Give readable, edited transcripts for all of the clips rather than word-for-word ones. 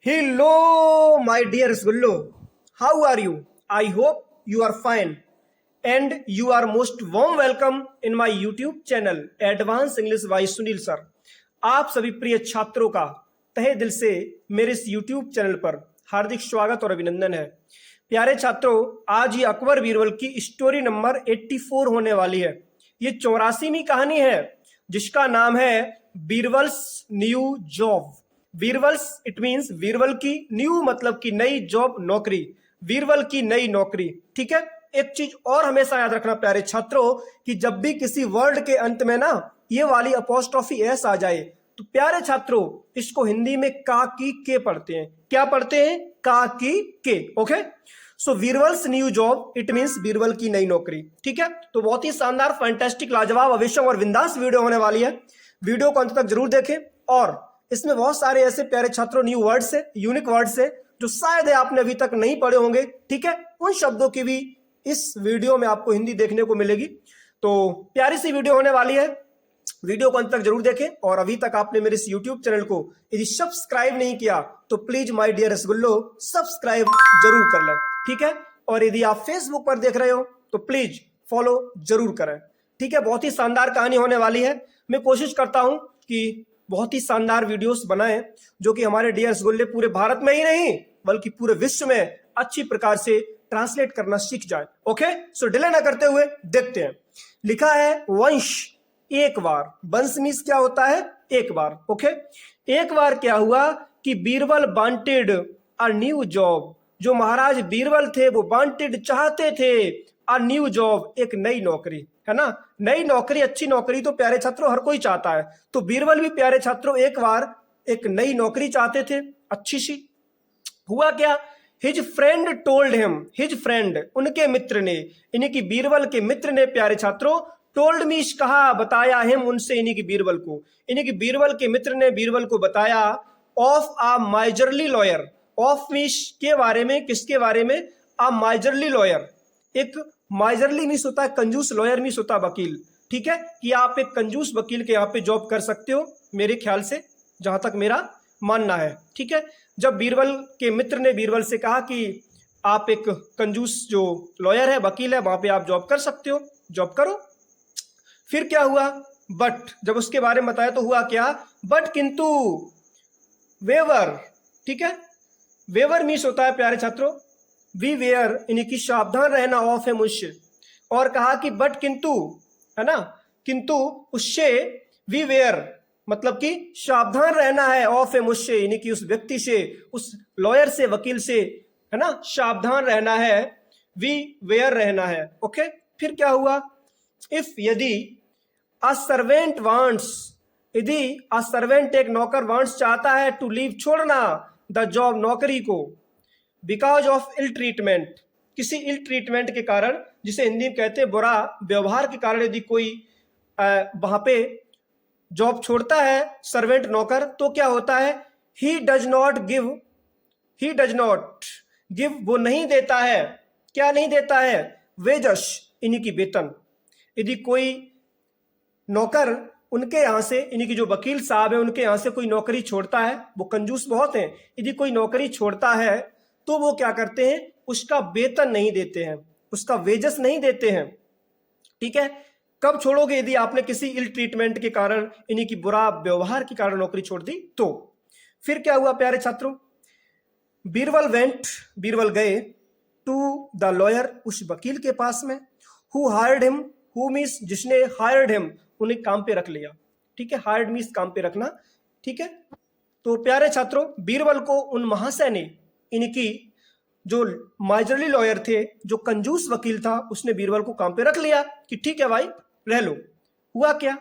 Hello, my dear Sgullo. How are you? I hope you are fine. And you are most warm welcome in my YouTube channel, Advanced English by Sunil Sir. आप सभी प्रिय छात्रों का तहे दिल से मेरे इस YouTube चैनल पर हार्दिक स्वागत और अभिनंदन है। प्यारे छात्रों, आज ये अकबर बीरबल की स्टोरी नंबर 84 होने वाली है। ये 84वीं कहानी है जिसका नाम है Birbal's new job. Birbal's it means Birbal की न्यू मतलब की नई जॉब, नौकरी, बीरबल की नई नौकरी। ठीक है, एक चीज और हमेशा याद रखना प्यारे छात्रों कि जब भी किसी वर्ड के अंत में ना ये वाली अपोस्ट्रोफी एस आ जाए तो प्यारे छात्रों इसको हिंदी में का की के पढ़ते हैं। क्या पढ़ते हैं? का की के। Okay, so Birbal's new job it means Birbal की नई नौकरी। ठीक है, तो बहुत ही शानदार, फैंटास्टिक, लाजवाब, अविश्वम और बिंदास वीडियो होने वाली है। वीडियो को अंत तक जरूर देखें और इसमें बहुत सारे ऐसे प्यारे छात्रों न्यू वर्ड्स है, यूनिक वर्ड्स है जो शायद आपने अभी तक नहीं पढ़े होंगे। ठीक है, उन शब्दों की भी इस वीडियो में आपको हिंदी देखने को मिलेगी। तो प्यारी सी वीडियो होने वाली है, वीडियो को अंत तक जरूर देखें। और अभी तक आपने मेरे इस यूट्यूब चैनल को यदि सब्सक्राइब नहीं किया तो प्लीज माय डियर रसगुल्लो सब्सक्राइब जरूर कर लें। ठीक है, और यदि आप फेसबुक पर देख रहे हो तो प्लीज फॉलो जरूर करें। ठीक है, बहुत ही शानदार कहानी होने वाली है। मैं कोशिश करता हूं कि बहुत ही शानदार वीडियोस बनाएं जो कि हमारे डियर रसगुल्ले पूरे भारत में ही नहीं बल्कि पूरे विश्व में अच्छी प्रकार से ट्रांसलेट करना सीख जाए। ओके, सो डिले ना करते हुए देखते हैं। लिखा है वंश एक बार। वंश मीन्स क्या होता है? एक बार। ओके, एक बार क्या हुआ कि Birbal wanted a new job. जो महाराज बीरबल थे वो वांटेड चाहते थे अ न्यू जॉब, एक नई नौकरी, है ना। नई नौकरी, अच्छी नौकरी तो प्यारे छात्रों हर कोई चाहता है। तो बीरबल भी प्यारे छात्रों एक बार एक नई नौकरी चाहते थे, अच्छी सी। हुआ क्या? His friend told him, his friend उनके मित्र ने, यानी कि बीरबल के मित्र ने प्यारे छात्रों टोल्ड मीस कहा, बताया हिम उनसे, यानी कि बीरबल को, यानी कि बीरबल के मित्र ने बीरबल को बताया of a miserly lawyer. Of मीस के बारे में, किसके बारे में? अ माइजरली लॉयर। एक माइजरली मीस होता है कंजूस, लॉयर मीस होता है वकील। ठीक है, कि आप एक कंजूस वकील के यहाँ पे जॉब कर सकते हो मेरे ख्याल से, जहां तक मेरा मानना है। ठीक है, जब बीरबल के मित्र ने बीरबल से कहा कि आप एक कंजूस जो लॉयर है, वकील है, वहां पे आप जॉब कर सकते हो, जॉब करो। फिर क्या हुआ? बट जब उसके बारे में बताया तो हुआ क्या? बट किंतु वेवर। ठीक है, वेवर मीन्स होता है प्यारे छात्रों वी वेयर, यानी कि सावधान रहना ऑफ है मुझसे। और कहा कि बट किंतु, है ना, किंतु उससे, वी वेयर मतलब कि सावधान रहना है ऑफ है मुझसे, यानी कि उस व्यक्ति से, उस लॉयर से, वकील से, है ना, सावधान रहना है, वी वेयर रहना है। ओके, फिर क्या हुआ? इफ यदि अ सर्वेंट वांट्स, यदि अ सर्वेंट एक नौकर वांट्स चाहता है टू लीव छोड़ना द जॉब नौकरी को, बिकॉज ऑफ इल ट्रीटमेंट, किसी इल ट्रीटमेंट के कारण, जिसे हिंदी में कहते हैं बुरा व्यवहार के कारण, यदि कोई वहां पे जॉब छोड़ता है सर्वेंट नौकर, तो क्या होता है? He does not give, he does not give, वो नहीं देता है। क्या नहीं देता है? वेजस, यानी कि वेतन। यदि कोई नौकर उनके यहां से, यानी कि जो वकील साहब है उनके यहां से कोई नौकरी छोड़ता है, वो कंजूस बहुत हैं, यदि कोई नौकरी छोड़ता है तो वो क्या करते हैं? उसका वेतन नहीं देते हैं, उसका वेजस नहीं देते हैं। ठीक है, कब छोड़ोगे? यदि आपने किसी इल ट्रीटमेंट के कारण, यानी कि बुरा व्यवहार के कारण नौकरी छोड़ दी तो। फिर क्या हुआ प्यारे छात्रों? बीरबल वेंट, बीरबल गए टू द लॉयर, उस वकील के पास में, who hired him, who means जिसने, हायर्ड हिम उन्हें काम पे रख लिया। ठीक है, हायर्ड मीन्स काम पे रखना। ठीक है, तो प्यारे छात्रों बीरबल को उन महाशय ने, यानी कि जो माइजरली लॉयर थे, जो कंजूस वकील था, उसने बीरबल को काम पे रख लिया कि ठीक है भाई रह लो। हुआ क्या?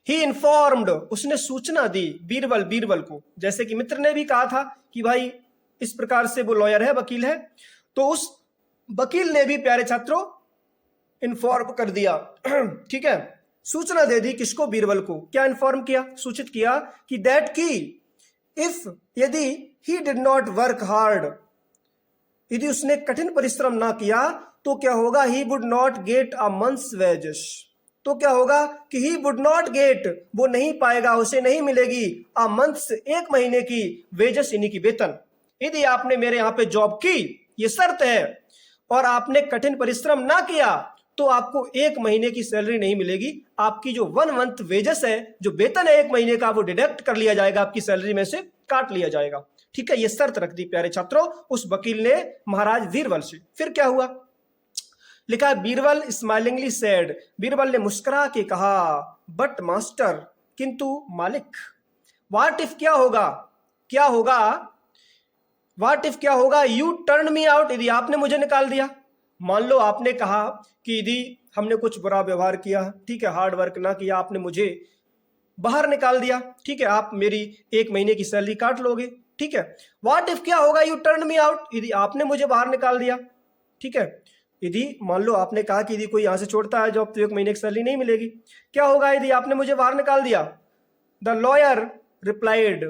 ही इन्फॉर्म्ड, उसने सूचना दी बीरबल, बीरबल को, जैसे कि मित्र ने भी कहा था कि भाई इस प्रकार से वो लॉयर है, वकील है, तो उस वकील ने भी प्यारे छात्रों इन्फॉर्म कर दिया। ठीक है, सूचना दे दी किसको? बीरबल को। क्या इन्फॉर्म किया? सूचित किया कि दैट की इफ, यदि he did not work hard, यदि उसने कठिन परिश्रम ना किया तो क्या होगा? He would not get a months wages, तो क्या होगा कि ही वुड नॉट गेट, वो नहीं पाएगा, उसे नहीं मिलेगी अ मंथ्स, एक महीने की वेजेस, यानी कि वेतन। यदि आपने मेरे यहाँ पे जॉब की, ये शर्त है, और आपने कठिन परिश्रम ना किया तो आपको एक महीने की सैलरी नहीं मिलेगी। आपकी जो 1 मंथ वेजेस है, जो वेतन है एक महीने का, वो डिडक्ट कर लिया जाएगा, आपकी सैलरी में से काट लिया जाएगा। ठीक है, ये शर्त रख दी प्यारे छात्रों उस वकील ने महाराज बीरबल से। फिर क्या हुआ, लिखा है बीरबल स्माइलिंगली सेड, बीरबल ने मुस्कुरा के कहा, बट मास्टर, किंतु मालिक, व्हाट इफ, क्या होगा, क्या होगा, व्हाट इफ क्या होगा, यू टर्न मी आउट, यदि आपने मुझे निकाल दिया। मान लो आपने कहा कि यदि हमने कुछ बुरा व्यवहार किया, ठीक है, हार्ड वर्क ना किया, आपने मुझे बाहर निकाल दिया, ठीक है, आप मेरी एक महीने की सैलरी काट लोगे, ठीक है। व्हाट इफ क्या होगा, यू टर्न मी आउट, यदि आपने मुझे बाहर निकाल दिया, ठीक है। यदि मान लो आपने कहा कि यदि कोई यहां से छोड़ता है जॉब तो एक महीने की सैलरी नहीं मिलेगी। क्या होगा यदि आपने मुझे बाहर निकाल दिया। द लॉयर रिप्लाइड,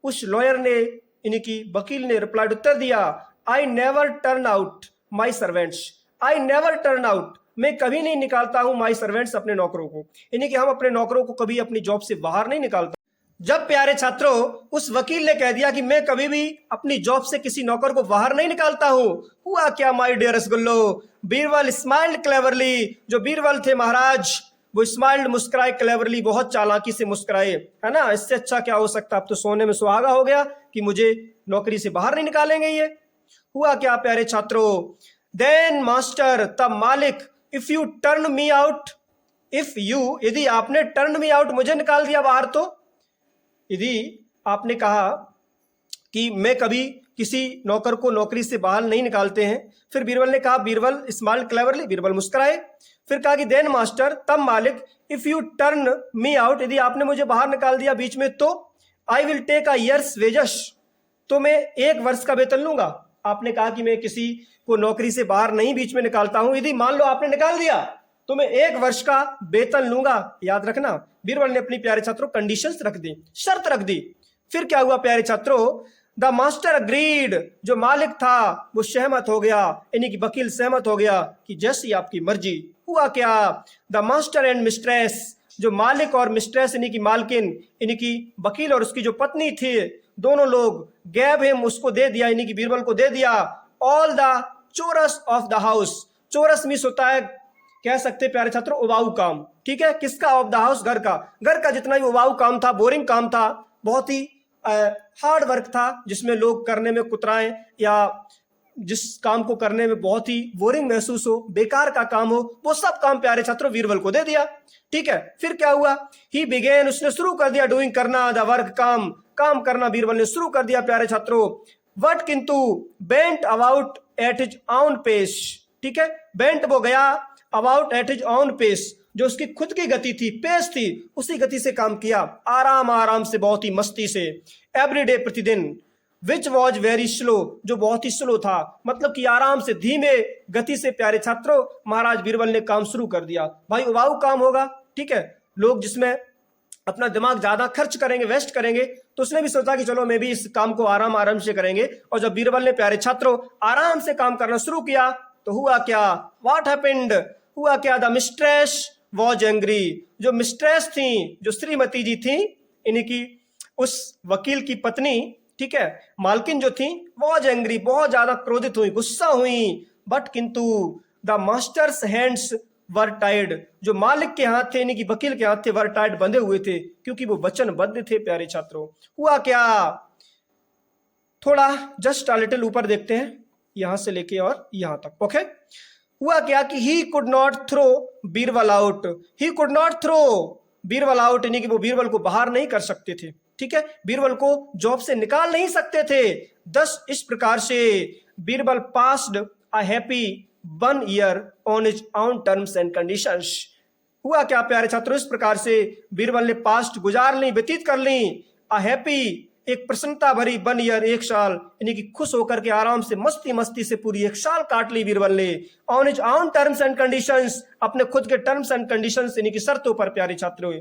उस लॉयर ने, यानी कि वकील ने रिप्लाइड, उत्तर दिया, I never turn out my servants, I never turn out, मैं कभी नहीं निकालता हूं माई सर्वेंट्स, अपने नौकरों को, यानी कि हम अपने नौकरों को कभी अपनी जॉब से बाहर नहीं निकालते। जब प्यारे छात्रों उस वकील ने कह दिया कि मैं कभी भी अपनी जॉब से किसी नौकर को बाहर नहीं निकालता हूं, हुआ क्या माय डियर रसगुल्लो, बीरबल स्माइल्ड क्लेवरली, जो बीरबल थे महाराज वो स्माइल्ड, मुस्कुराए, क्लेवरली, बहुत चालाकी से मुस्कुराए, है ना। इससे अच्छा क्या हो सकता, अब तो सोने में सुहागा हो गया कि मुझे नौकरी से बाहर नहीं निकालेंगे ये। हुआ क्या प्यारे छात्रों, देन मास्टर, तब मालिक, if you turn me out, if you, यदि आपने टर्न मी आउट, मुझे निकाल दिया बाहर, तो यदि आपने कहा कि मैं कभी किसी नौकर को नौकरी से बाहर नहीं निकालते हैं। फिर बीरबल ने कहा, बीरबल स्माइल्ड क्लेवरली, बीरबल मुस्कुराए। फिर कहा कि देन मास्टर, तब मालिक, if you turn me out, यदि आपने मुझे बाहर निकाल दिया बीच में, तो I will take a year's wages, तो मैं 1 वर्ष का वेतन लूंगा। आपने कहा कि मैं किसी को नौकरी से बाहर नहीं बीच में निकालता हूं, यदि मान लो आपने निकाल दिया तो मैं 1 वर्ष का वेतन लूंगा। याद रखना, बीरबल ने अपनी प्यारे छात्रों कंडीशंस रख दी, शर्त रख दी। फिर क्या हुआ प्यारे छात्रों, द मास्टर अग्रीड, जो मालिक था वो सहमत हो गया, यानी कि वकील सहमत हो गया कि जैसी आपकी मर्जी। हुआ क्या, द मास्टर एंड मिस्ट्रेस, जो मालिक और मिस्ट्रेस यानी कि मालकिन, यानी कि वकील और उसकी जो पत्नी थी, दोनों लोग गैब हिम, उसको दे दिया, यानी कि बीरबल को दे दिया, all the chores of the house, chores miss होता है, कह सकते प्यारे छात्रों उबाऊ काम, ठीक है। किसका, ऑफ द हाउस, घर का, घर का जितना भी उबाऊ काम था, बोरिंग काम था, बहुत ही हार्ड वर्क था, जिसमें लोग करने में कुतराएं, या जिस काम को करने में बहुत ही बोरिंग महसूस हो, बेकार का काम हो, वो सब काम प्यारे छात्रों बीरबल को दे दिया, ठीक है। फिर क्या हुआ, ही बिगेन, उसने शुरू कर दिया, डूइंग, करना, द वर्क, काम, काम करना बीरबल ने शुरू कर दिया प्यारे छात्रों। बट किंतु bent about at his own pace, ठीक है, बेंट वो गया, about at his own pace, जो उसकी खुद की गति थी, पेस थी, उसी गति से काम किया, आराम आराम से, बहुत ही मस्ती से, एवरीडे, प्रतिदिन, विच वॉज वेरी स्लो, जो बहुत ही स्लो था, मतलब कि आराम से, धीमे गति से प्यारे छात्रों महाराज बीरबल ने काम शुरू कर दिया। भाई उबाऊ काम होगा, ठीक है, लोग जिसमें अपना दिमाग ज्यादा खर्च करेंगे, वेस्ट करेंगे, तो उसने भी सोचा कि चलो मैं भी इस काम को आराम आराम से करेंगे। और जब बीरबल ने प्यारे छात्रों आराम से काम करना शुरू किया तो हुआ क्या, व्हाट हैपेंड, हुआ क्या, द मिस्ट्रेस वॉज एंग्री, जो मिस्ट्रेस थी, जो श्रीमती जी थी, यानी कि उस वकील की पत्नी, ठीक है, मालकिन जो थी, वॉज एंग्री, बहुत ज्यादा क्रोधित हुई, गुस्सा हुई। बट किंतु the masters hands were tied, जो मालिक के हाथ थे, यानी कि वकील के हाथ थे, वर टाइड, बंधे हुए थे, क्योंकि वो वचनबद्ध थे प्यारे छात्रों। हुआ क्या, थोड़ा जस्ट अ लिटिल ऊपर देखते हैं, यहां से लेके और यहां तक, ओके। हुआ क्या कि he could not throw Birbal out, he could not throw Birbal out, यानी कि वो बीरबल को बाहर नहीं कर सकते थे, ठीक है, बीरबल को जॉब से निकाल नहीं सकते थे। दस इस प्रकार से Birbal passed a happy 1 year on his own terms and conditions. हुआ क्या प्यारे छात्रों, इस प्रकार से बीरबल ने पास्ट गुजार ली, व्यतीत कर ली, अ हैप्पी, एक प्रसन्नता भरी 1 ईयर, 1 साल, यानी कि खुश होकर के आराम से, मस्ती मस्ती से पूरी 1 साल काट ली बीरबल ने, on his own terms and conditions, अपने खुद के टर्म्स एंड कंडीशंस, यानी कि शर्तों पर प्यारे छात्रों,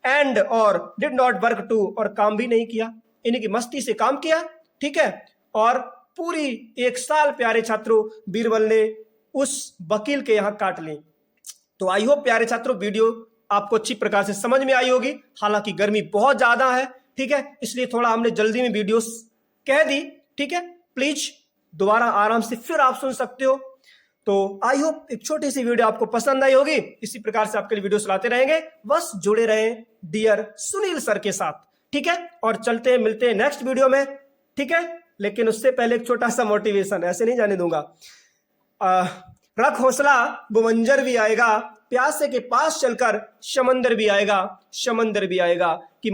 एंड और डिड नॉट वर्क टू, और काम भी नहीं किया, यानी कि मस्ती से काम किया, ठीक है। और पूरी 1 साल प्यारे छात्रों बीरबल ने उस वकील के यहां काट ली। तो आई होप प्यारे छात्रों वीडियो आपको अच्छी प्रकार से समझ में आई होगी। हालांकि गर्मी बहुत ज्यादा है, ठीक है, इसलिए थोड़ा हमने जल्दी में वीडियोस कह दी, ठीक है। प्लीज दोबारा आराम से फिर आप सुन सकते हो। तो आई होप एक छोटी सी वीडियो आपको पसंद आई होगी। इसी प्रकार से आपके लिए वीडियो चलाते रहेंगे, बस जुड़े रहें डियर सुनील सर के साथ, ठीक है। और चलते मिलते हैं नेक्स्ट वीडियो में, ठीक है। लेकिन उससे पहले एक छोटा सा मोटिवेशन, ऐसे नहीं जाने दूंगा। रख हौसला वो मंजर भी आएगा, प्यासे के पास चलकर समंदर भी आएगा, समंदर भी आएगा। कि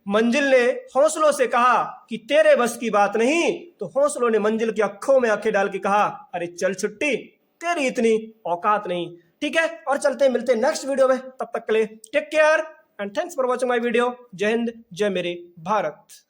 मंजिल ने हौसलों से कहा कि तेरे बस की बात नहीं, तो हौसलों ने मंजिल की आंखों में आंखें डाल के कहा अरे चल छुट्टी, तेरी इतनी औकात नहीं, ठीक है। और चलते मिलते नेक्स्ट वीडियो में, तब तक के लिए take care and thanks for watching my video. जय हिंद, जय मेरे भारत।